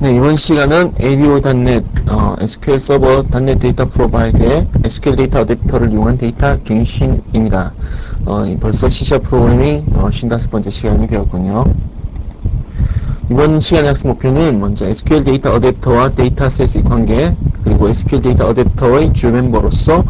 네, 이번 시간은 ADO.NET, SQL 서버 .NET 데이터 프로바이드의 SQL 데이터 어댑터를 이용한 데이터 갱신입니다. 벌써 C# 프로그래밍 55번째 시간이 되었군요. 이번 시간의 학습 목표는 먼저 SQL 데이터 어댑터와 데이터셋의 관계, 그리고 SQL 데이터 어댑터의 주요 멤버로서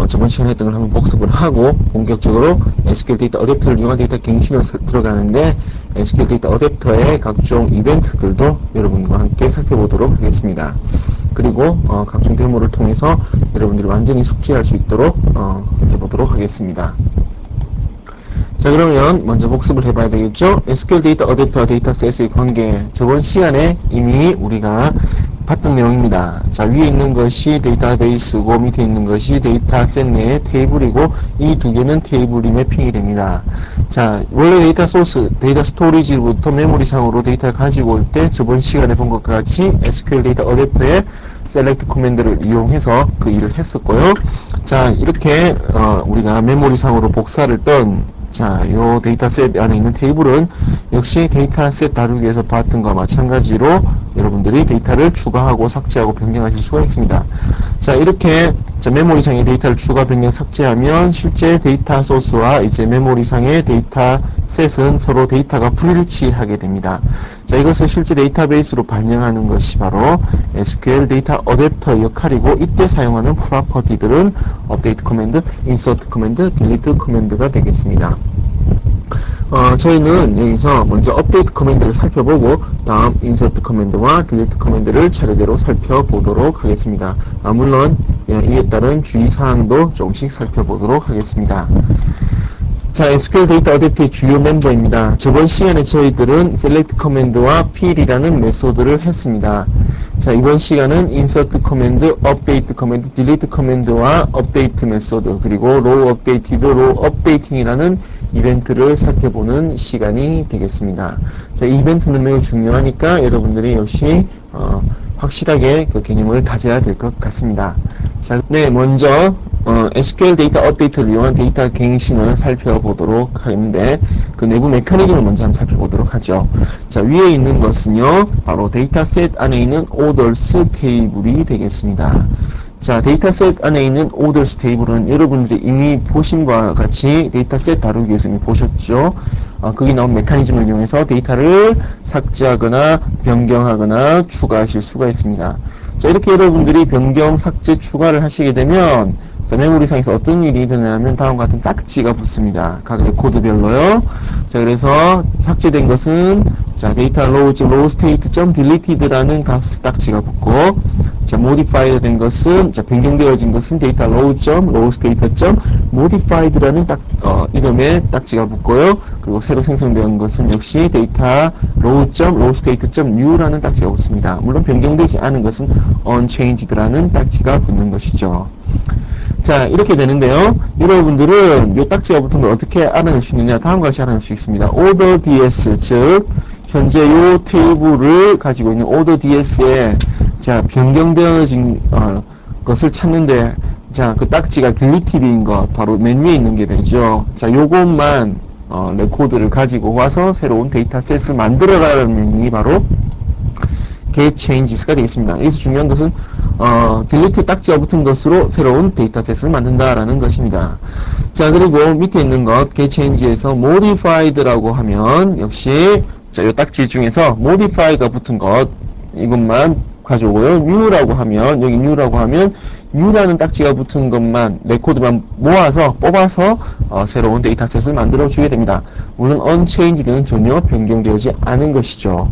저번 시간에 했던 걸 한번 복습을 하고 본격적으로 SQL 데이터 어댑터를 이용한 데이터 갱신을 들어가는데 SQL 데이터 어댑터의 각종 이벤트들도 여러분과 함께 살펴보도록 하겠습니다. 그리고 각종 데모를 통해서 여러분들이 완전히 숙지할 수 있도록 해보도록 하겠습니다. 자, 그러면 먼저 복습을 해봐야 되겠죠? SQL 데이터 어댑터와 데이터셋의 관계, 저번 시간에 이미 우리가 봤던 내용입니다. 자, 위에 있는 것이 데이터베이스고 밑에 있는 것이 데이터셋 내의 테이블이고 이 두 개는 테이블이 매핑이 됩니다. 자, 원래 데이터 소스, 데이터 스토리지부터 메모리상으로 데이터를 가지고 올 때 저번 시간에 본 것과 같이 SQL 데이터 어댑터의 셀렉트 코맨드를 이용해서 그 일을 했었고요. 자, 이렇게 우리가 메모리상으로 복사를 떤 자, 요 데이터셋 안에 있는 테이블은 역시 데이터셋 다루기에서 봤던 것과 마찬가지로 여러분들이 데이터를 추가하고 삭제하고 변경하실 수가 있습니다. 자, 이렇게 메모리상의 데이터를 추가, 변경, 삭제하면 실제 데이터 소스와 이제 메모리상의 데이터셋은 서로 데이터가 불일치하게 됩니다. 자, 이것을 실제 데이터베이스로 반영하는 것이 바로 SQL 데이터 어댑터의 역할이고, 이때 사용하는 프로퍼티들은 업데이트 커맨드, 인서트 커맨드, 딜리트 커맨드가 되겠습니다. 저희는 여기서 먼저 업데이트 커맨드를 살펴보고 다음 인서트 커맨드와 딜리트 커맨드를 차례대로 살펴보도록 하겠습니다. 물론 이에 따른 주의사항도 조금씩 살펴보도록 하겠습니다. 자, SQL 데이터 어댑터의 주요 멤버입니다. 저번 시간에 저희들은 select 커맨드와 fill이라는 메소드를 했습니다. 자, 이번 시간은 insert 커맨드, update 커맨드, delete 커맨드와 update 메소드, 그리고 row updated, row updating이라는 이벤트를 살펴보는 시간이 되겠습니다. 자, 이 이벤트는 매우 중요하니까 여러분들이 역시 확실하게 그 개념을 다져야 될 것 같습니다. 자, 네, 먼저 SQL 데이터 업데이트를 이용한 데이터 갱신을 살펴보도록 하는데 그 내부 메커니즘을 먼저 한번 살펴보도록 하죠. 자, 위에 있는 것은요, 바로 데이터셋 안에 있는 orders 테이블이 되겠습니다. 자, 데이터셋 안에 있는 orders 테이블은 여러분들이 이미 보신 바와 같이 데이터셋 다루기에서 이미 보셨죠. 거기 나온 메커니즘을 이용해서 데이터를 삭제하거나 변경하거나 추가하실 수가 있습니다. 자, 이렇게 여러분들이 변경, 삭제, 추가를 하시게 되면 자, 메모리상에서 어떤 일이 일어나면 다음과 같은 딱지가 붙습니다. 각 레코드별로요. 자, 그래서 삭제된 것은 자, 데이터 로우 state.deleted라는 값 딱지가 붙고, 자, modified 된 것은 자, 변경되어진 것은 데이터 row.state.modified라는 이름의 딱지가 붙고요. 그리고 새로 생성된 것은 역시 데이터 row.state.new라는 딱지가 붙습니다. 물론 변경되지 않은 것은 unchanged라는 딱지가 붙는 것이죠. 자, 이렇게 되는데요. 여러분들은 이 딱지가 붙은 걸 어떻게 알아낼 수 있느냐? 다음과 같이 알아낼 수 있습니다. order ds, 즉 현재 이 테이블을 가지고 있는 order ds에 자, 변경되어진 것을 찾는데, 자, 그 딱지가 deleted인 것, 바로 맨 위에 있는 게 되죠. 자, 요것만 레코드를 가지고 와서 새로운 데이터셋을 만들어가는 명령이 바로 get changes가 되겠습니다. 여기서 중요한 것은 delete 딱지가 붙은 것으로 새로운 데이터셋을 만든다라는 것입니다. 자, 그리고 밑에 있는 것 get change에서 modified라고 하면 역시 자, 요 딱지 중에서 modify가 붙은 것 이것만 가져오고요. new라고 하면 여기 new라고 하면 new라는 딱지가 붙은 것만 레코드만 모아서 뽑아서 새로운 데이터셋을 만들어 주게 됩니다. 물론 unchanged는 전혀 변경되지 않은 것이죠.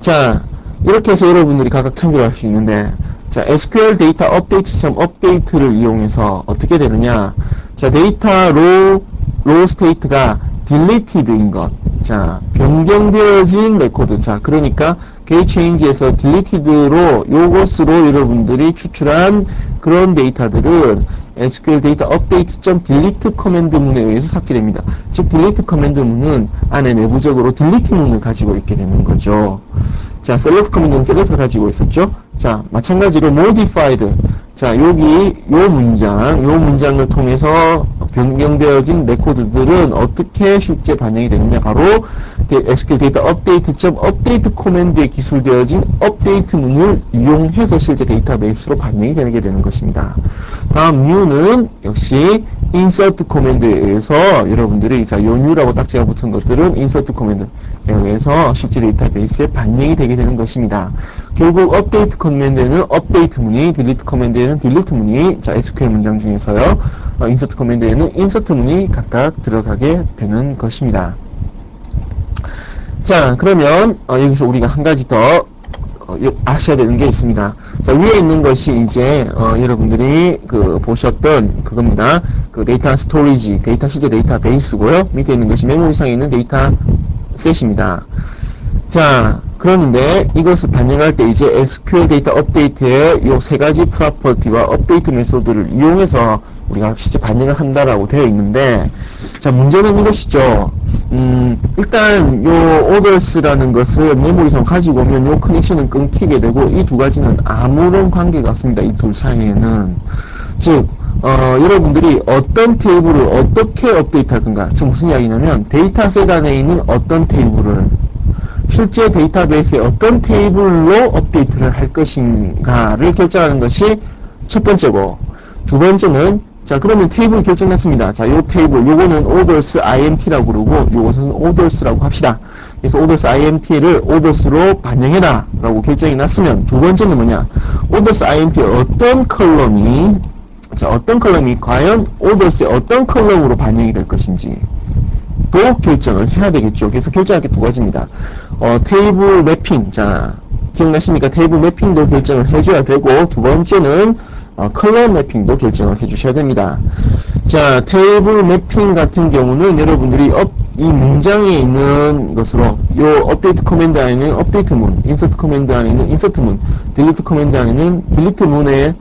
자, 이렇게 해서 여러분들이 각각 참조할 수 있는데, 자, SQL 데이터 update를 이용해서 어떻게 되느냐? 자, 데이터 row state가 deleted인 것. 자, 변경되어진 레코드. 자, 그러니까 get change에서 deleted로 요것으로 여러분들이 추출한 그런 데이터들은 SQL 데이터 update.delete 커맨드 문에 의해서 삭제됩니다. 즉, delete 커맨드 문은 안에 내부적으로 delete 문을 가지고 있게 되는 거죠. 자, select 커맨드는 select를 가지고 있었죠. 자, 마찬가지로 modified. 자, 여기 요 문장을 통해서 변경되어진 레코드들은 어떻게 실제 반영이 되느냐, 바로 SQL 데이터 업데이트 코맨드에 기술되어진 업데이트 문을 이용해서 실제 데이터베이스로 반영이 되게 되는 것입니다. 다음 new는 역시 insert 코맨드에 의해서 여러분들이 요 new라고 딱지가 붙은 것들은 insert 코맨드에 의해서 실제 데이터베이스에 반영이 되게 되는 것입니다. 결국 업데이트 코맨드에는 업데이트 문이, 딜리트 코맨드에는 딜리트 문이, SQL 문장 중에서요, insert 코맨드에는 insert 문이 각각 들어가게 되는 것입니다. 자, 그러면 여기서 우리가 한 가지 더 아셔야 되는 게 있습니다. 자, 위에 있는 것이 이제 여러분들이 보셨던 그겁니다. 데이터 스토리지, 실제 데이터베이스고요. 밑에 있는 것이 메모리상에 있는 데이터 셋입니다. 자, 그런데 이것을 반영할 때 이제 SQL 데이터 업데이트의 요 세 가지 프로퍼티와 업데이트 메소드를 이용해서 우리가 실제 반영을 한다라고 되어 있는데, 자, 문제는 이것이죠. 일단 요 others라는 것을 메모리상 가지고 오면 요 커넥션은 끊기게 되고, 이 두 가지는 아무런 관계가 없습니다. 이 둘 사이에는. 즉, 여러분들이 어떤 테이블을 어떻게 업데이트 할 건가. 즉 무슨 이야기냐면, 데이터셋 안에 있는 어떤 테이블을 실제 데이터베이스에 어떤 테이블로 업데이트를 할 것인가를 결정하는 것이 첫 번째고, 두 번째는, 자, 그러면 테이블이 결정났습니다. 자, 요 테이블, 요거는 orders IMT라고 그러고, 요것은 orders라고 합시다. 그래서 orders IMT를 orders로 반영해라 라고 결정이 났으면, 두 번째는 뭐냐, orders IMT의 어떤 컬럼이, 자, 어떤 컬럼이 과연 orders의 어떤 컬럼으로 반영이 될 것인지 또 결정을 해야 되겠죠. 그래서 결정할 게 두 가지입니다. 테이블 매핑, 자, 기억나십니까? 테이블 매핑도 결정을 해줘야 되고, 두 번째는 컬럼 매핑도 결정을 해주셔야 됩니다. 자, 테이블 매핑 같은 경우는 여러분들이 이 문장에 있는 것으로 요 업데이트 커맨드 안에는 업데이트 문, 인서트 커맨드 안에는 인서트 문, 딜리트 커맨드 안에는 딜리트 문에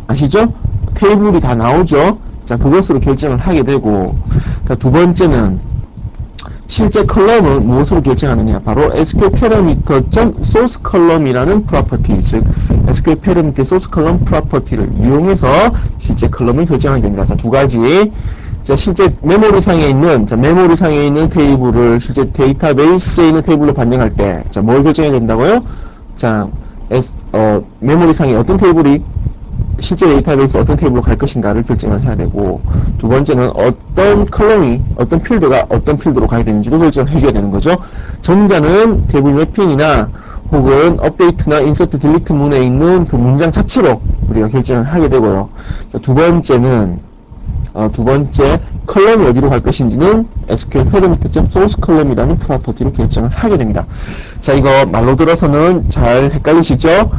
아시죠? 테이블이 다 나오죠? 자, 그것으로 결정을 하게 되고, 자, 두 번째는 실제 컬럼은 무엇으로 결정하느냐? 바로 SQL parameter.source column이라는 프로퍼티, 즉 SQL parameter source column 프로퍼티를 이용해서 실제 컬럼을 결정하게 됩니다. 자, 두 가지. 자, 실제 메모리상에 있는 테이블을 실제 데이터베이스에 있는 테이블로 반영할 때, 자, 뭘 결정해야 된다고요? 자, 메모리상에 어떤 테이블이 실제 데이터베이스 어떤 테이블로 갈 것인가를 결정을 해야 되고, 두 번째는 어떤 컬럼이, 어떤 필드가 어떤 필드로 가야 되는지도 결정을 해줘야 되는 거죠. 전자는 테이블 매핑이나 혹은 업데이트나 인서트, 딜리트 문에 있는 그 문장 자체로 우리가 결정을 하게 되고요. 두 번째 컬럼이 어디로 갈 것인지는 SQL parameter.source column이라는 프로퍼티로 결정을 하게 됩니다. 자, 이거 말로 들어서는 잘 헷갈리시죠?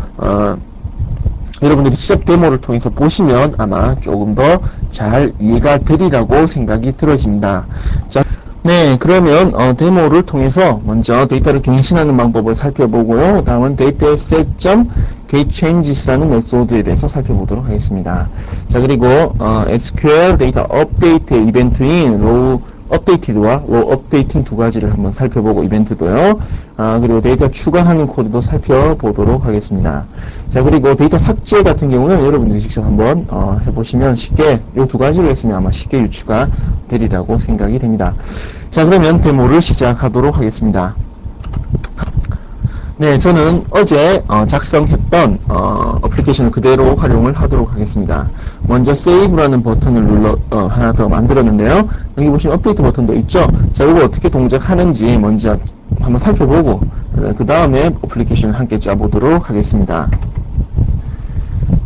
여러분들이 직접 데모를 통해서 보시면 아마 조금 더 잘 이해가 되리라고 생각이 들어집니다. 자, 네, 그러면 데모를 통해서 먼저 데이터를 갱신하는 방법을 살펴보고요. 다음은 dataset.getChanges라는 메소드에 대해서 살펴보도록 하겠습니다. 자, 그리고 SQL 데이터 업데이트의 이벤트인 row 업데이티드와 row 업데이팅 두 가지를 한번 살펴보고, 이벤트도요. 그리고 데이터 추가하는 코드도 살펴보도록 하겠습니다. 자, 그리고 데이터 삭제 같은 경우는 여러분들이 직접 한번 해보시면 쉽게 이 두 가지를 했으면 아마 쉽게 유추가 되리라고 생각이 됩니다. 자, 그러면 데모를 시작하도록 하겠습니다. 네, 저는 어제 작성했던 어플리케이션을 그대로 활용을 하도록 하겠습니다. 먼저 Save라는 버튼을 하나 더 만들었는데요. 여기 보시면 업데이트 버튼도 있죠. 자, 이거 어떻게 동작하는지 먼저 한번 살펴보고, 그 다음에 어플리케이션을 함께 짜보도록 하겠습니다.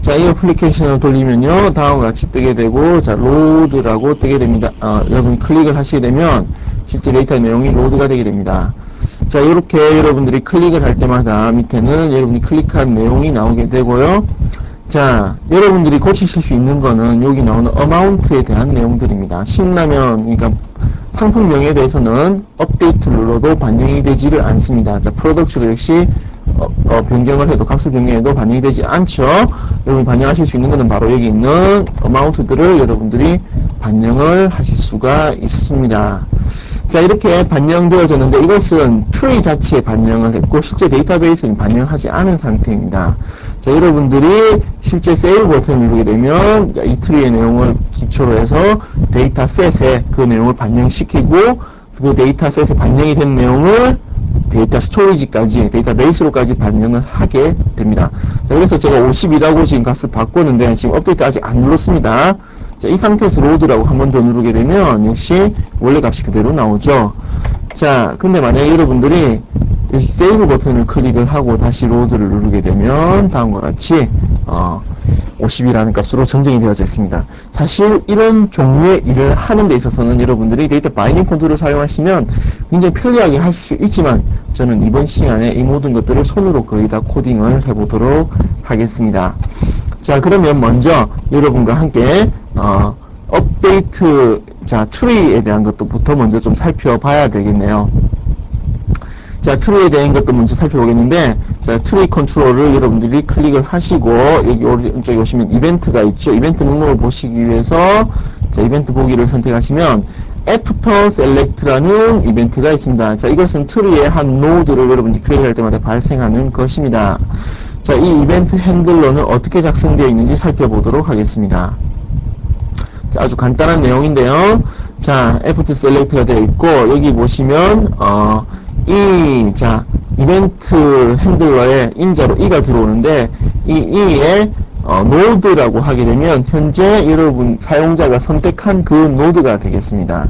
자, 이 어플리케이션을 돌리면요, 다음과 같이 뜨게 되고, 자, 로드라고 뜨게 됩니다. 여러분이 클릭을 하시게 되면 실제 데이터 내용이 로드가 되게 됩니다. 자, 이렇게 여러분들이 클릭을 할 때마다 밑에는 여러분이 클릭한 내용이 나오게 되고요. 자, 여러분들이 고치실 수 있는 거는 여기 나오는 amount에 대한 내용들입니다. 신라면, 그러니까 상품명에 대해서는 업데이트 룰러도 반영이 되지를 않습니다. 자, 프로덕트도 역시 변경을 해도, 값을 변경해도 반영이 되지 않죠. 여러분이 반영하실 수 있는 것은 바로 여기 있는 amount들을 여러분들이 반영을 하실 수가 있습니다. 자, 이렇게 반영되어졌는데 이것은 트리 자체에 반영을 했고 실제 데이터베이스는 반영하지 않은 상태입니다. 자, 여러분들이 실제 세이브 버튼을 누르게 되면 이 트리의 내용을 기초로 해서 데이터셋에 그 내용을 반영시키고 그 데이터셋에 반영이 된 내용을 데이터 스토리지까지, 데이터베이스로까지 반영을 하게 됩니다. 자, 그래서 제가 50이라고 지금 값을 바꿨는데 지금 업데이트 아직 안 눌렀습니다. 자, 이 상태에서 로드라고 한 번 더 누르게 되면 역시 원래 값이 그대로 나오죠. 자, 근데 만약에 여러분들이 세이브 버튼을 클릭을 하고 다시 로드를 누르게 되면 다음과 같이 50이라는 값으로 정정이 되어져 있습니다. 사실 이런 종류의 일을 하는 데 있어서는 여러분들이 데이터 바이닝 컨트롤을 사용하시면 굉장히 편리하게 할 수 있지만 저는 이번 시간에 이 모든 것들을 손으로 거의 다 코딩을 해보도록 하겠습니다. 자, 그러면 먼저 여러분과 함께 업데이트, 자, 트리에 대한 것부터 먼저 좀 살펴봐야 되겠네요. 자, 트리에 대한 것도 먼저 살펴보겠는데, 자, 트리 컨트롤을 여러분들이 클릭을 하시고, 여기 오른쪽에 오시면 이벤트가 있죠. 이벤트 목록을 보시기 위해서, 자, 이벤트 보기를 선택하시면, After Select라는 이벤트가 있습니다. 자, 이것은 트리의 한 노드를 여러분들이 클릭할 때마다 발생하는 것입니다. 자, 이 이벤트 핸들러는 어떻게 작성되어 있는지 살펴보도록 하겠습니다. 자, 아주 간단한 내용인데요. 자, After Select가 되어 있고, 여기 보시면, 자, 이벤트 핸들러에 인자로 e가 들어오는데, 이 e에 노드라고 하게 되면 현재 여러분 사용자가 선택한 그 노드가 되겠습니다.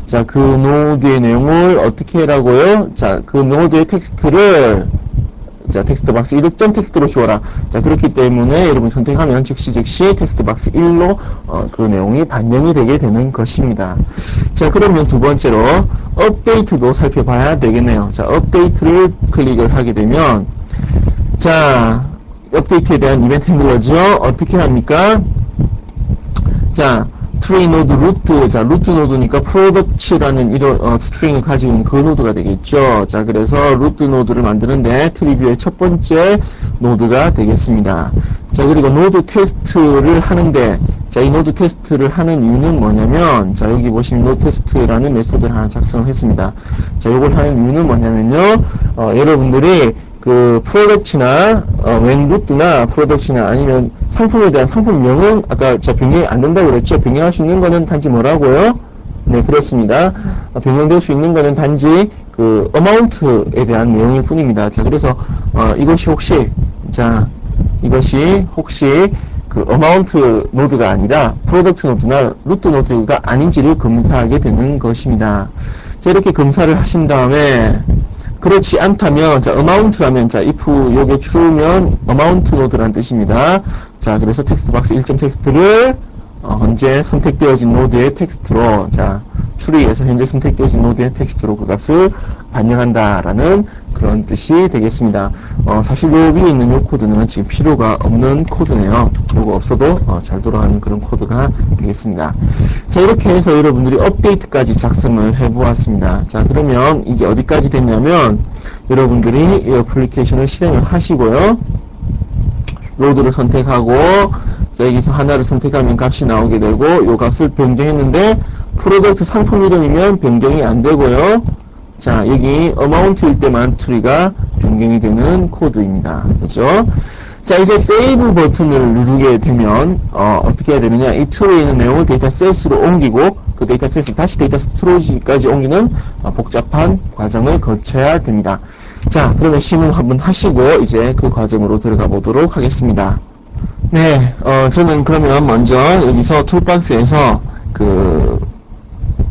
자, 그 노드의 내용을 어떻게 하라고요? 자, 그 노드의 텍스트를 자, 텍스트 박스 1점 텍스트로 주어라. 자, 그렇기 때문에 여러분 선택하면 즉시 텍스트 박스 1로 그 내용이 반영이 되게 되는 것입니다. 자, 그러면 두 번째로 업데이트도 살펴봐야 되겠네요. 자, 업데이트를 클릭을 하게 되면 자, 업데이트에 대한 이벤트 핸들러죠. 어떻게 합니까? 자, 트리 노드 루트, 자, 루트 노드니까 프로덕트라는 이런 스트링을 가지고 있는 그 노드가 되겠죠. 자, 그래서 루트 노드를 만드는데 트리뷰의 첫 번째 노드가 되겠습니다. 자, 그리고 노드 테스트를 하는데, 자, 이 노드 테스트를 하는 이유는 뭐냐면, 자, 여기 보시면 노드 테스트라는 메소드를 하나 작성을 했습니다. 자, 이걸 하는 이유는 뭐냐면요, 여러분들이 그 프로덕트나 웬 루트나 프로덕트나 아니면 상품에 대한 상품명은 아까 제가 변경이 안 된다고 그랬죠. 변경할 수 있는 거는 단지 뭐라고요? 네, 그렇습니다. 변경될 수 있는 거는 단지 그 어마운트에 대한 내용일 뿐입니다. 자, 그래서 이것이 혹시 그 어마운트 노드가 아니라 프로덕트 노드나 루트 노드가 아닌지를 검사하게 되는 것입니다. 자, 이렇게 검사를 하신 다음에 그렇지 않다면, 자, amount라면, 자, if 요게 true면 amount 노드라는 뜻입니다. 자, 그래서 텍스트 박스 1점 텍스트를 현재 선택되어진 노드의 텍스트로, 자, true에서 현재 선택되어진 노드의 텍스트로 그 값을 반영한다라는 그런 뜻이 되겠습니다. 사실 요 위에 있는 요 코드는 지금 필요가 없는 코드네요. 요거 없어도 잘 돌아가는 그런 코드가 되겠습니다. 자, 이렇게 해서 여러분들이 업데이트까지 작성을 해보았습니다. 자, 그러면 이제 어디까지 됐냐면 여러분들이 이 어플리케이션을 실행을 하시고요. 로드를 선택하고, 자, 여기서 하나를 선택하면 값이 나오게 되고, 요 값을 변경했는데 프로덕트 상품 이름이면 변경이 안 되고요. 자, 여기 어마운트일 때만 트리가 변경이 되는 코드입니다. 그죠? 자, 이제 세이브 버튼을 누르게 되면 어떻게 해야 되느냐, 이 트리에 있는 내용을 데이터셋으로 옮기고 그 데이터셋을 다시 데이터 스토리지까지 옮기는 복잡한 과정을 거쳐야 됩니다. 자, 그러면 심을 한번 하시고 이제 그 과정으로 들어가 보도록 하겠습니다. 네, 저는 그러면 먼저 여기서 툴박스에서 그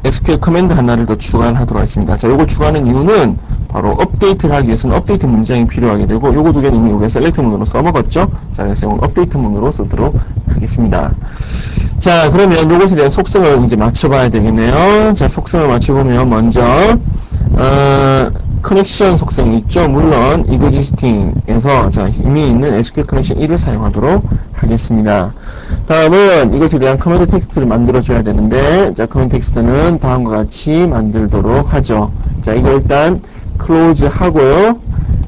SQL 커맨드 하나를 더 추가하도록 하겠습니다. 자, 요걸 추가하는 이유는 바로 업데이트를 하기 위해서는 업데이트 문장이 필요하게 되고, 요거 두 개는 이미 우리가 셀렉트 문으로 써먹었죠? 자, 그래서 이건 업데이트 문으로 쓰도록 하겠습니다. 자, 그러면 요것에 대한 속성을 이제 맞춰봐야 되겠네요. 자, 속성을 맞춰보면 먼저 커넥션 속성이 있죠. 물론 existing에서 자, 이미 있는 SQL 커넥션 1을 사용하도록 하겠습니다. 다음은 이것에 대한 커맨드 텍스트를 만들어줘야 되는데, 자, 커맨드 텍스트는 다음과 같이 만들도록 하죠. 자, 이거 일단 클로즈 하고요.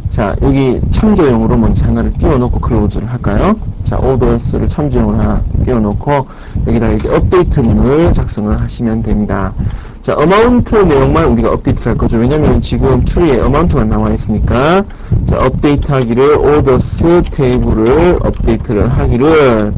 자, 여기 참조용으로 먼저 하나를 띄워놓고 클로즈를 할까요? 자, orders를 참조용으로 하나 띄워놓고 여기다가 이제 업데이트 문을 작성을 하시면 됩니다. 자, amount 내용만 우리가 업데이트를 할 거죠. 왜냐면 지금 추리에 amount만 나와 있으니까. 자, 업데이트 하기를 orders 테이블을 업데이트를 하기를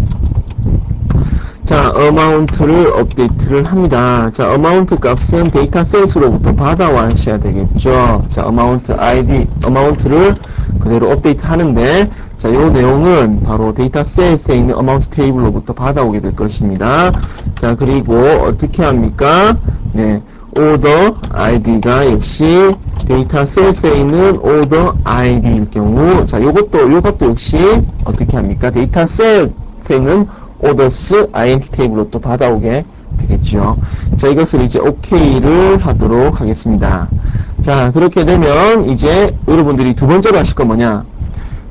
자, amount를 업데이트를 합니다. 자, amount 값은 데이터셋으로부터 받아와셔야 되겠죠. 자, amount를 그대로 업데이트 하는데, 자, 요 내용은 바로 데이터셋에 있는 amount 테이블로부터 받아오게 될 것입니다. 자, 그리고 어떻게 합니까? 네, order id가 역시 데이터셋에 있는 order id일 경우, 자, 요것도 역시 어떻게 합니까? 데이터셋에 있는 orders int 테이블로 또 받아오게 되겠죠. 자, 이것을 이제 OK를 하도록 하겠습니다. 자, 그렇게 되면 이제 여러분들이 두 번째로 하실 건 뭐냐?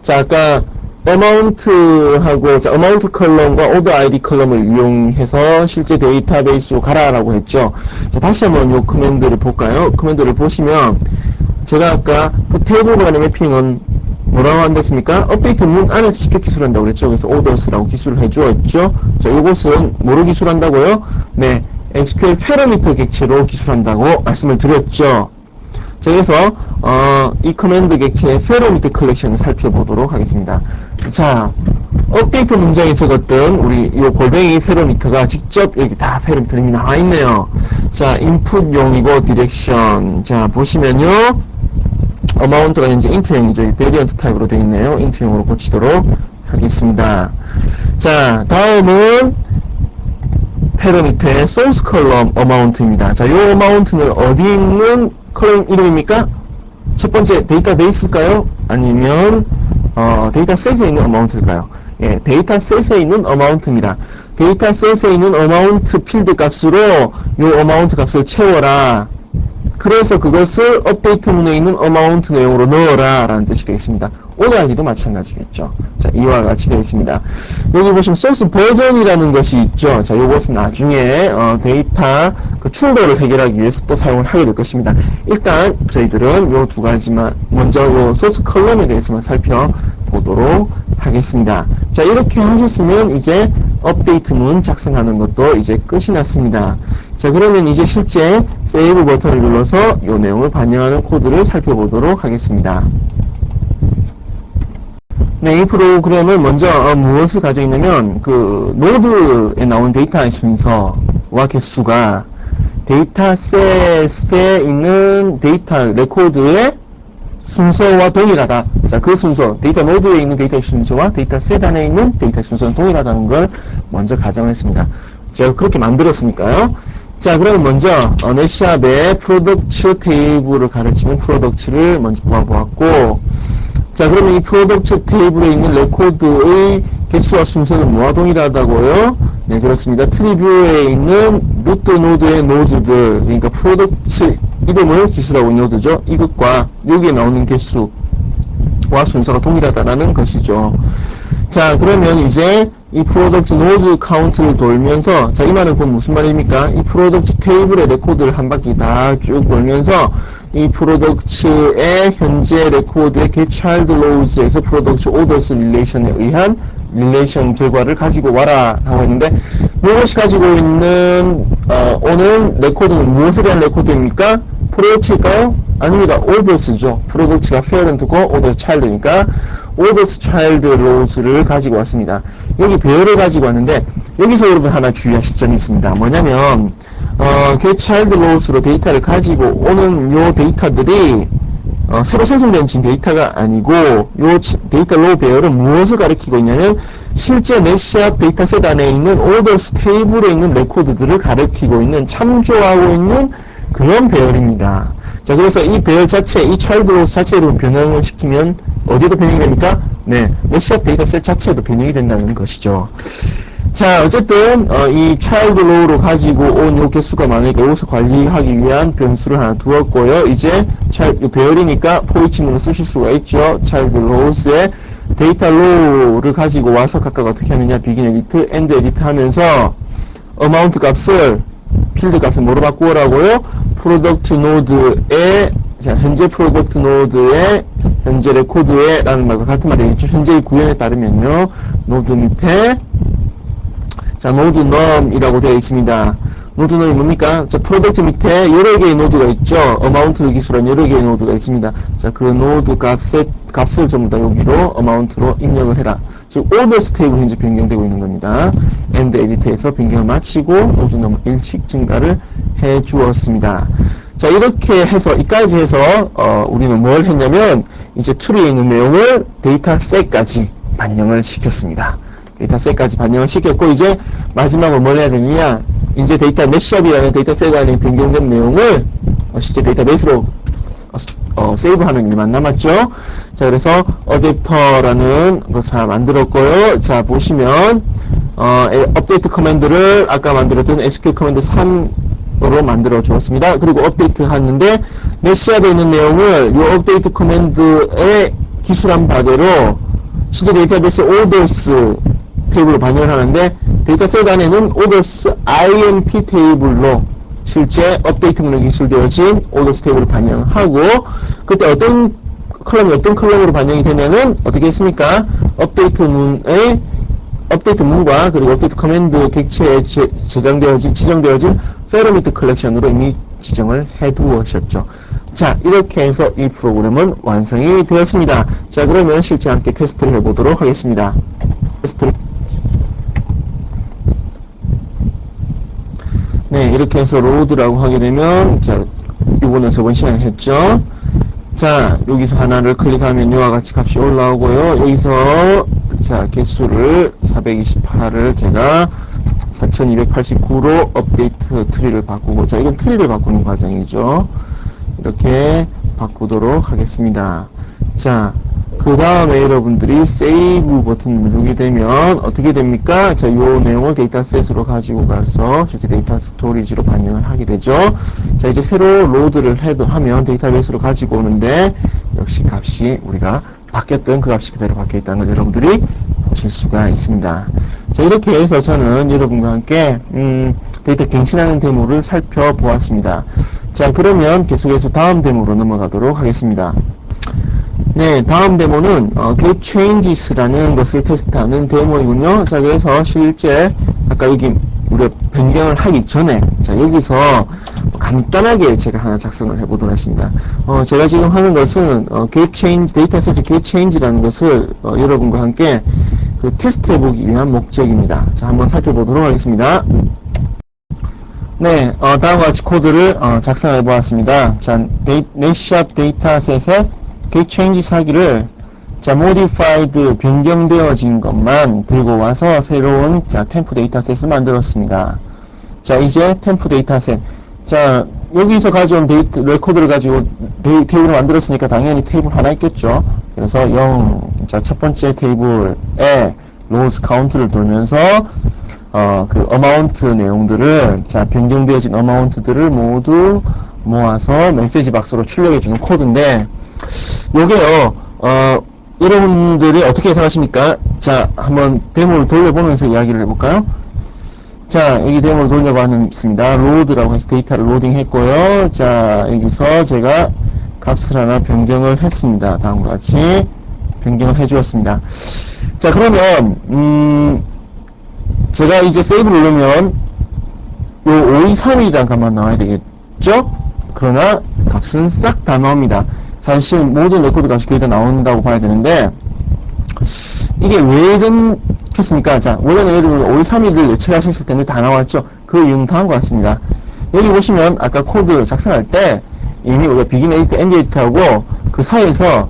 자, 아까 amount하고 자, amount 컬럼과 order id 컬럼을 이용해서 실제 데이터베이스로 가라라고 했죠. 자, 다시 한번 요 커맨드를 볼까요? 커맨드를 보시면 제가 아까 그 테이블 간의 매핑은 뭐라고 한댔습니까? 업데이트 문 안에서 직접 기술한다고 그랬죠. 그래서 orders라고 기술을 해주었죠. 자, 요것은 뭐로 기술한다고요? 네, SQL 패러미터 객체로 기술한다고 말씀을 드렸죠. 자, 그래서 이 커맨드 객체의 패러미터 컬렉션을 살펴보도록 하겠습니다. 자, 업데이트 문장에 적었던 우리 이 골뱅이 패러미터가 직접 여기 다 패러미터 이미 나와 있네요. 자, 인풋용이고 디렉션. 자, 보시면요. amount가 현재 int형이죠. 이 variant 타입으로 되어 있네요. int형으로 고치도록 하겠습니다. 자, 다음은 패러미터의 source column amount입니다. 자, 이 amount는 어디 있는 컬럼 이름입니까? 첫 번째 데이터베이스일까요? 아니면 데이터셋에 있는 amount일까요? 예, 데이터셋에 있는 amount입니다. 데이터셋에 있는 amount 필드 값으로 이 amount 값을 채워라. 그래서 그것을 업데이트 문에 있는 amount 내용으로 넣어라 라는 뜻이 되겠습니다. 오더하기도 마찬가지겠죠. 자, 이와 같이 되어 있습니다. 여기 보시면 source 버전이라는 것이 있죠. 자, 요것은 나중에 데이터 그 충돌을 해결하기 위해서 또 사용을 하게 될 것입니다. 일단 저희들은 요 두 가지만 먼저 요 source 컬럼에 대해서만 살펴보도록 하겠습니다. 자, 이렇게 하셨으면 이제 업데이트 문 작성하는 것도 이제 끝이 났습니다. 자, 그러면 이제 실제 세이브 버튼을 눌러서 이 내용을 반영하는 코드를 살펴보도록 하겠습니다. 네, 이 프로그램은 먼저 무엇을 가지고 있냐면 그 노드에 나온 데이터의 순서와 개수가 데이터셋에 있는 데이터 레코드의 순서와 동일하다. 자, 그 순서, 데이터 노드에 있는 데이터 순서와 데이터셋 안에 있는 데이터 순서는 동일하다는 걸 먼저 가정했습니다. 제가 그렇게 만들었으니까요. 자, 그럼 먼저 넷샵의 프로덕트 테이블을 가르치는 프로덕트를 먼저 뽑아보았고, 자, 그러면 이 프로덕트 테이블에 있는 레코드의 개수와 순서는 뭐와 동일하다고요? 네, 그렇습니다. 트리뷰에 있는 루트 노드의 노드들, 그러니까 프로덕트 이름을 기술하고 있는 노드죠. 이것과 여기에 나오는 개수와 순서가 동일하다라는 것이죠. 자, 그러면 이제 이 프로덕트 노드 카운트를 돌면서, 자, 이 말은 그건 무슨 말입니까? 이 프로덕트 테이블의 레코드를 한 바퀴 다 쭉 돌면서 이 프로덕트의 현재 레코드의 get child lows에서 프로덕트 orders relation에 의한 릴레이션 결과를 가지고 와라 라고 했는데, 이것이 가지고 있는 오는 레코드는 무엇에 대한 레코드입니까? 프로덕트일까요? 아닙니다. orders죠. 프로덕트가 parent고 orders child니까 orders child lows를 가지고 왔습니다. 여기 배열을 가지고 왔는데, 여기서 여러분 하나 주의하실 점이 있습니다. 뭐냐면 get child lows로 데이터를 가지고 오는 요 데이터들이 새로 생성된 데이터가 아니고, 요 데이터 로우 배열은 무엇을 가리키고 있냐면 실제 넷샵 데이터셋 안에 있는 orders 테이블에 있는 레코드들을 가리키고 있는, 참조하고 있는 그런 배열입니다. 자, 그래서 이 배열 자체, 이 child row 자체로 변형을 시키면 어디에도 변형이 됩니까? 네, 넷샵 데이터셋 자체에도 변형이 된다는 것이죠. 자, 어쨌든 이 child row로 가지고 온 요 개수가 많으니까 이것을 관리하기 위한 변수를 하나 두었고요. 이제 배열이니까 포이치문을 쓰실 수가 있죠. child rows에 데이터 row를 가지고 와서 각각 어떻게 하느냐, begin edit, end edit 하면서 amount 값을, 필드 값을 뭐로 바꾸라고요? 프로덕트 노드에, 자, 현재 프로덕트 노드에 현재 레코드에 라는 말과 같은 말이 되겠죠. 현재의 구현에 따르면요, 노드 밑에 자, 노드 num이라고 되어 있습니다. 노드는 뭡니까? 자, 프로덕트 밑에 여러 개의 노드가 있죠. 어마운트를 기술한 여러 개의 노드가 있습니다. 자, 그 노드 값을 전부 다 여기로 어마운트로 입력을 해라. 지금 orders 테이블 현재 변경되고 있는 겁니다. end edit에서 변경을 마치고 노드 넘버 1씩 증가를 해 주었습니다. 자, 이렇게 해서, 이까지 해서, 우리는 뭘 했냐면, 이제 트리에 있는 내용을 데이터셋까지 반영을 시켰습니다. 데이터셋까지 반영을 시켰고, 이제 마지막으로 뭘 해야 되느냐, 이제 데이터 매시업이라는 데이터셋 안에 변경된 내용을 실제 데이터베이스로 세이브하는 일만 남았죠. 자, 그래서 어댑터라는 것을 하나 만들었고요. 자, 보시면 업데이트 커맨드를 아까 만들었던 SQL 커맨드 3으로 만들어 주었습니다. 그리고 업데이트 하는데 매시업에 있는 내용을 이 업데이트 커맨드에 기술한 바대로 실제 데이터베이스 orders 테이블로 반영을 하는데 데이터셋 안에는 orders int 테이블로 실제 업데이트 문에 기술되어진 orders 테이블을 반영하고 그때 어떤 컬럼으로 반영이 되면은 어떻게 했습니까? 업데이트 문과 그리고 업데이트 커맨드 객체에 지정되어진 페로미터 컬렉션으로 이미 지정을 해 두었었죠. 자, 이렇게 해서 이 프로그램은 완성이 되었습니다. 자, 그러면 실제 함께 테스트를 해보도록 하겠습니다. 네, 이렇게 해서 로드라고 하게 되면, 자, 이거는 저번 시간에 했죠. 자, 여기서 하나를 클릭하면 이와 같이 값이 올라오고요. 여기서, 자, 개수를 428을 제가 4289로 업데이트 트리를 바꾸고, 자, 이건 트리를 바꾸는 과정이죠. 이렇게 바꾸도록 하겠습니다. 자, 그 다음에 여러분들이 세이브 버튼 누르게 되면 어떻게 됩니까? 자, 요 내용을 데이터셋으로 가지고 가서 실제 데이터 스토리지로 반영을 하게 되죠. 자, 이제 새로 로드를 하면 데이터베이스로 가지고 오는데 역시 값이 우리가 바뀌었던 그 값이 그대로 바뀌어 있다는 걸 여러분들이 보실 수가 있습니다. 자, 이렇게 해서 저는 여러분과 함께 데이터 갱신하는 데모를 살펴보았습니다. 자, 그러면 계속해서 다음 데모로 넘어가도록 하겠습니다. 네, 다음 데모는 get changes라는 것을 테스트하는 데모이군요. 자, 그래서 실제 아까 여기 우리가 변경을 하기 전에 자, 여기서 간단하게 제가 하나 작성을 해보도록 하겠습니다. 제가 지금 하는 것은 get change 데이터셋 get change라는 것을 여러분과 함께 그 테스트 해보기 위한 목적입니다. 자, 한번 살펴보도록 하겠습니다. 네, 다음과 같이 코드를 작성해 보았습니다. 자, 넷샵 데이터셋에 get changes 하기를 자, modified 변경되어진 것만 들고 와서 새로운 자, 템프 데이터셋을 만들었습니다. 자, 이제 템프 데이터셋. 자, 여기서 가져온 레코드를 가지고 테이블을 만들었으니까 당연히 테이블 하나 있겠죠. 그래서 0, 자, 첫 번째 테이블에 로우스 카운트를 돌면서 그 어마운트 내용들을 자, 변경되어진 어마운트들을 모두 모아서 메시지 박스로 출력해주는 코드인데 요게요, 여러분들이 어떻게 해석하십니까? 자, 한번 데모를 돌려보면서 이야기를 해볼까요? 자, 여기 데모를 돌려봤습니다. 로드라고 해서 데이터를 로딩 했고요. 자, 여기서 제가 값을 하나 변경을 했습니다. 다음과 같이 변경을 해주었습니다. 자, 그러면, 제가 이제 세이브 누르면, 요 5231이라는 값만 나와야 되겠죠? 그러나 값은 싹 다 나옵니다. 사실 모든 레코드 값이 거의 다 나온다고 봐야 되는데 이게 왜 이렇겠습니까? 자, 원래는 예를 들면 5231을 예측하셨을 텐데 다 나왔죠? 그 이유는 다음과 같습니다. 여기 보시면 아까 코드 작성할 때 이미 우리가 비긴 에디트, 엔드 에디트하고 그 사이에서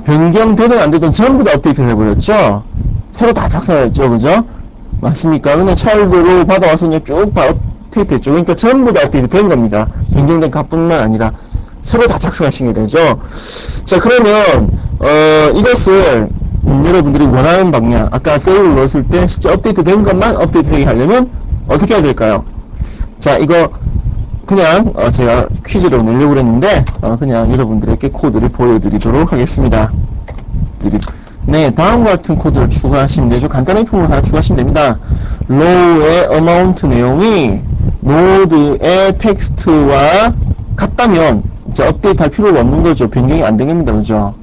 변경되든 안 되든 전부 다 업데이트를 해버렸죠? 새로 다 작성을 했죠, 그죠? 맞습니까? 그냥 차일드로 받아와서 그냥 쭉 다 업데이트 했죠. 그러니까 전부 다 업데이트 된 겁니다. 변경된 값뿐만 아니라 새로 다 작성하신 게 되죠. 자, 그러면 이것을 여러분들이 원하는 방향, 아까 세이브를 넣었을 때 실제 업데이트 된 것만 업데이트되게 하려면 어떻게 해야 될까요? 자, 이거 그냥 제가 퀴즈로 내려고 했는데 그냥 여러분들에게 코드를 보여드리도록 하겠습니다. 네, 다음과 같은 코드를 추가하시면 되죠. 간단한 표현을 하나 추가하시면 됩니다. row의 amount 내용이 노드의 텍스트와 같다면 자, 업데이트 할 필요가 없는 거죠. 변경이 안 되겠습니다. 그죠?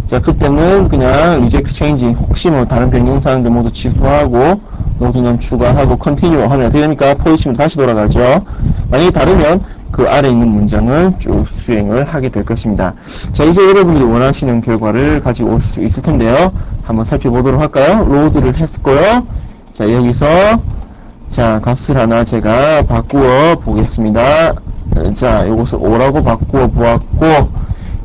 자, 그때는 그냥 reject change, 혹시 뭐 다른 변경 사항들 모두 취소하고 모두는 추가하고 컨티뉴 하면 어떻게 됩니까? 포지션으로 다시 돌아가죠. 만약에 다르면 그 아래 있는 문장을 쭉 수행을 하게 될 것입니다. 자, 이제 여러분들이 원하시는 결과를 가지고 올 수 있을 텐데요. 한번 살펴보도록 할까요? 로드를 했고요. 자, 여기서 자, 값을 하나 제가 바꾸어 보겠습니다. 자, 이것을 5라고 바꾸어 보았고,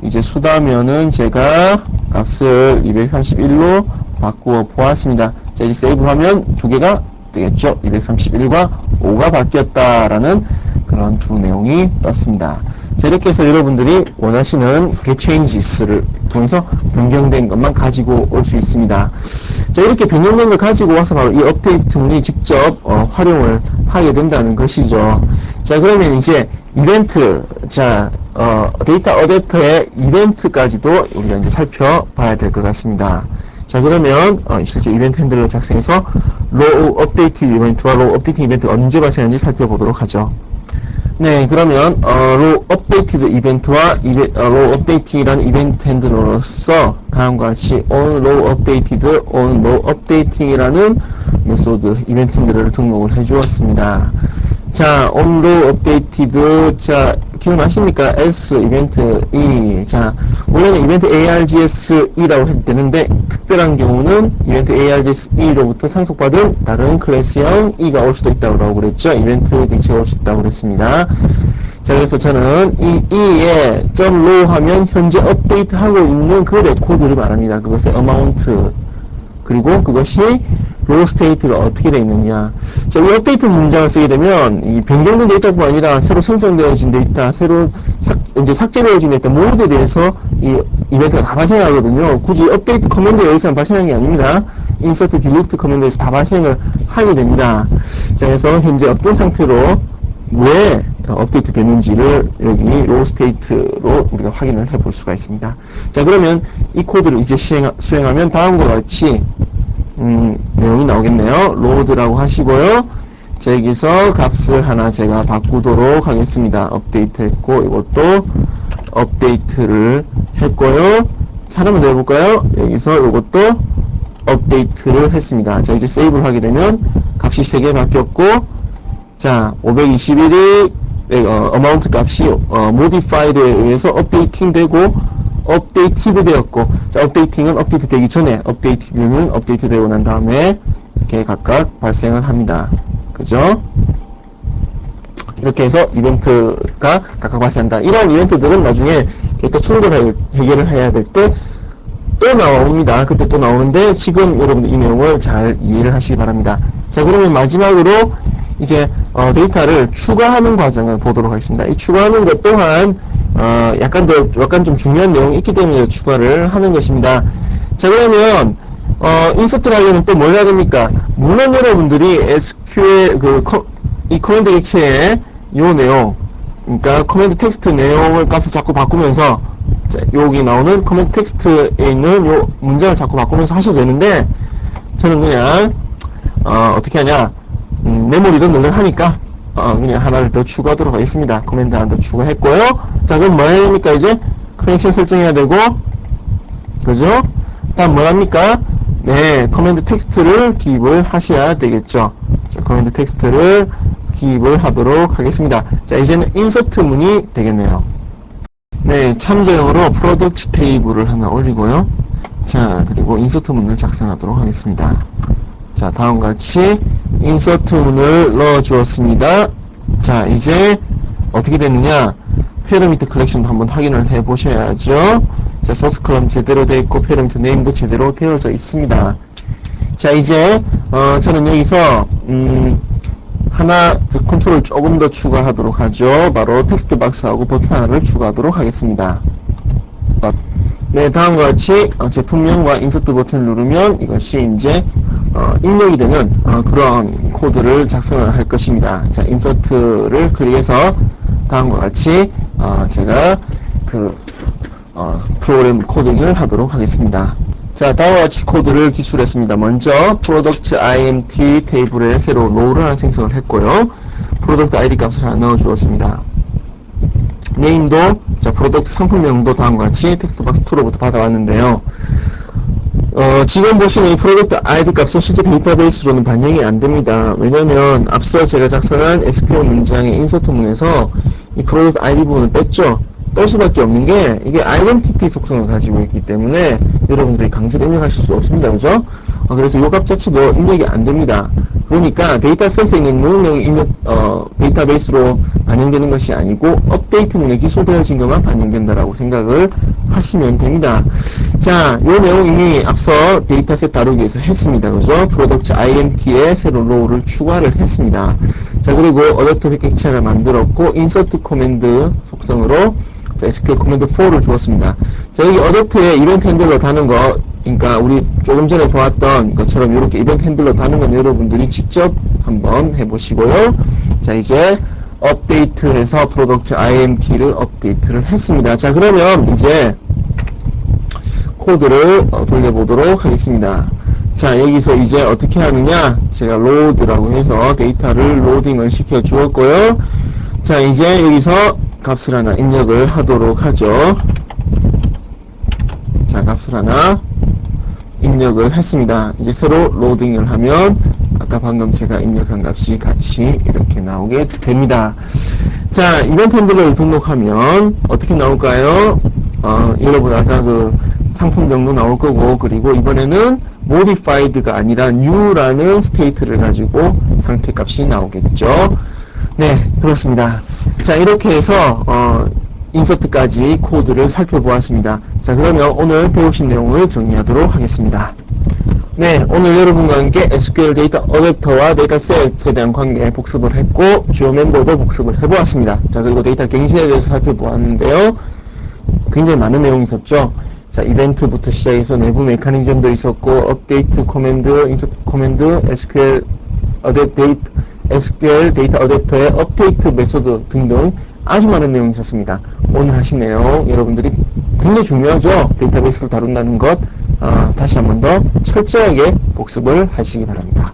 이제 수다면은 제가 값을 231로 바꾸어 보았습니다. 자, 이제 세이브 하면 두 개가 되겠죠. 231과 5가 바뀌었다라는 그런 두 내용이 떴습니다. 자, 이렇게 해서 여러분들이 원하시는 get changes를 통해서 변경된 것만 가지고 올 수 있습니다. 자, 이렇게 변경된 걸 가지고 와서 바로 이 업데이트 문이 직접 활용을 하게 된다는 것이죠. 자, 그러면 이제 이벤트, 자, 데이터 어댑터의 이벤트까지도 우리가 이제 살펴봐야 될 것 같습니다. 자, 그러면 실제 이벤트 핸들러 작성해서 로우 업데이트 이벤트와 로우 업데이트 이벤트 언제 발생하는지 살펴보도록 하죠. 네, 그러면 로우 업데이트 이벤트와 로우 업데이트라는 이벤트 핸들러로서 다음과 같이 on row updated, on row updating이라는 메소드 이벤트 핸들러를 등록을 해 주었습니다. 자, on row updated, 자, 기억나십니까? S 이벤트 E. 자, 원래는 이벤트 args-e라고 해도 되는데, 특별한 경우는 이벤트 args-e로부터 상속받은 다른 클래스형 E가 올 수도 있다고 그랬죠. 이벤트 객체가 올 수 있다고 그랬습니다. 자, 그래서 저는 이 E에 .row 하면 현재 업데이트하고 있는 그 레코드를 말합니다. 그것의 amount. 그리고 그것이 로우 스테이트가 어떻게 되어 있느냐. 자, 이 업데이트 문장을 쓰게 되면 이 변경된 데이터뿐만 아니라 새로 생성되어진 데이터, 새로 이제 삭제되어진 데이터 모두에 대해서 이 이벤트가 다 발생하거든요. 굳이 업데이트 커맨드에 의해서만 발생하는 게 아닙니다. 인서트, 딜리트 커맨드에서 다 발생을 하게 됩니다. 자, 그래서 현재 어떤 상태로 왜 업데이트 됐는지를 여기 로우 스테이트로 우리가 확인을 해 볼 수가 있습니다. 자, 그러면 이 코드를 이제 수행하면 다음과 같이 내용이 나오겠네요. 로드라고 하시고요. 자, 여기서 값을 하나 제가 바꾸도록 하겠습니다. 업데이트 했고, 이것도 업데이트를 했고요. 자, 한번 더 해볼까요? 여기서 이것도 업데이트를 했습니다. 자, 이제 세이브를 하게 되면 값이 3개 바뀌었고, 자, 521이 어마운트 값이 modified에 의해서 업데이팅 되고 업데이티드 되었고, 자, 업데이팅은 업데이트 되기 전에, 업데이티드는 업데이트 되고 난 다음에 이렇게 각각 발생을 합니다. 그죠? 이렇게 해서 이벤트가 각각 발생한다. 이런 이벤트들은 나중에 데이터 충돌을 해결을 해야 될 때 또 나옵니다. 그때 또 나오는데 지금 여러분들 이 내용을 잘 이해를 하시기 바랍니다. 자, 그러면 마지막으로 이제 데이터를 추가하는 과정을 보도록 하겠습니다. 이 추가하는 것 또한 약간 좀 중요한 내용이 있기 때문에 추가를 하는 것입니다. 자, 그러면 인서트를 하려면 또 뭘 해야 됩니까? 물론 여러분들이 SQL 이 커맨드 객체의 요 내용, 그러니까 커맨드 텍스트 내용을 값을 자꾸 바꾸면서, 자, 여기 나오는 커맨드 텍스트에 있는 요 문장을 자꾸 바꾸면서 하셔도 되는데, 저는 그냥 어떻게 하냐, 메모리도 능력하니까 그냥 하나를 더 추가하도록 하겠습니다. 커맨드 하나 더 추가했고요. 자, 그럼 뭐 해야 됩니까? 이제 커넥션 설정해야 되고, 그죠? 다음 뭘 합니까? 네, 커맨드 텍스트를 기입을 하셔야 되겠죠. 자, 커맨드 텍스트를 기입을 하도록 하겠습니다. 자, 이제는 인서트 문이 되겠네요. 네, 참조용으로 프로덕트 테이블을 하나 올리고요. 자, 그리고 인서트 문을 작성하도록 하겠습니다. 자, 다음과 같이 인서트 문을 넣어 주었습니다. 자, 이제 어떻게 됐느냐, 패러미터 컬렉션도 한번 확인을 해 보셔야죠. 자, 소스 컬럼 제대로 되어 있고 패러미터 네임도 제대로 되어져 있습니다. 자, 이제 저는 여기서 하나 컨트롤 조금 더 추가하도록 하죠. 바로 텍스트 박스하고 버튼 하나를 추가하도록 하겠습니다. 네, 다음과 같이 제품명과 인서트 버튼을 누르면 이것이 이제 입력이 되는 그런 코드를 작성을 할 것입니다. 자, 인서트를 클릭해서 다음과 같이 제가 프로그램 코딩을 하도록 하겠습니다. 자, 다음과 같이 코드를 기술했습니다. 먼저 product IMT 테이블에 새로 롤을 하나 생성을 했고요. product ID 값을 하나 넣어 주었습니다. 네임도, 자, 프로덕트 상품명도 다음과 같이 텍스트 박스 2로부터 받아왔는데요. 지금 보시는 이 프로덕트 ID 값은 실제 데이터베이스로는 반영이 안 됩니다. 왜냐면 앞서 제가 작성한 SQL 문장의 인서트문에서 이 프로덕트 ID 부분을 뺐죠. 뺄 수밖에 없는 게 이게 identity 속성을 가지고 있기 때문에 여러분들이 강제로 입력하실 수 없습니다. 그죠? 그래서 이 값 자체도 입력이 안 됩니다. 그러니까 데이터셋에 있는 모든 내용이 데이터베이스로 반영되는 것이 아니고 업데이트문에 기소되어진 것만 반영된다라고 생각을 하시면 됩니다. 자, 이 내용 이미 앞서 데이터셋 다루기에서 했습니다. 그죠? 프로덕트 INT에 새로 로우를 추가를 했습니다. 자, 그리고 어댑터 객체를 만들었고 인서트 코맨드 속성으로 SQL 코맨드 4를 주었습니다. 자, 여기 어댑트에 이벤트 핸들러 다는 거, 그러니까 우리 조금 전에 보았던 것처럼 이렇게 이벤트 핸들러 다는 건 여러분들이 직접 한번 해보시고요. 자, 이제 업데이트해서 프로덕트 INT를 업데이트를 했습니다. 자, 그러면 이제 코드를 돌려보도록 하겠습니다. 자, 여기서 이제 어떻게 하느냐, 제가 로드라고 해서 데이터를 로딩을 시켜 주었고요. 자, 이제 여기서 값을 하나 입력을 하도록 하죠. 자, 값을 하나 입력을 했습니다. 이제 새로 로딩을 하면 아까 방금 제가 입력한 값이 같이 이렇게 나오게 됩니다. 자, 이벤트 핸들러를 등록하면 어떻게 나올까요? 여러분 아까 그 상품 명도 나올 거고, 그리고 이번에는 modified가 아니라 new라는 스테이트를 가지고 상태 값이 나오겠죠. 네, 그렇습니다. 자, 이렇게 해서 인서트까지 코드를 살펴보았습니다. 자, 그러면 오늘 배우신 내용을 정리하도록 하겠습니다. 네, 오늘 여러분과 함께 SQL 데이터 어댑터와 데이터셋에 대한 관계 복습을 했고 주요 멤버도 복습을 해보았습니다. 자, 그리고 데이터 갱신에 대해서 살펴보았는데요. 굉장히 많은 내용이 있었죠. 자, 이벤트부터 시작해서 내부 메커니즘도 있었고, 업데이트 코맨드, 인서트 코맨드, SQL 데이터 어댑터의 업데이트 메소드 등등 아주 많은 내용이 있었습니다. 오늘 하신 내용 여러분들이 굉장히 중요하죠. 데이터베이스를 다룬다는 것 다시 한 번 더 철저하게 복습을 하시기 바랍니다.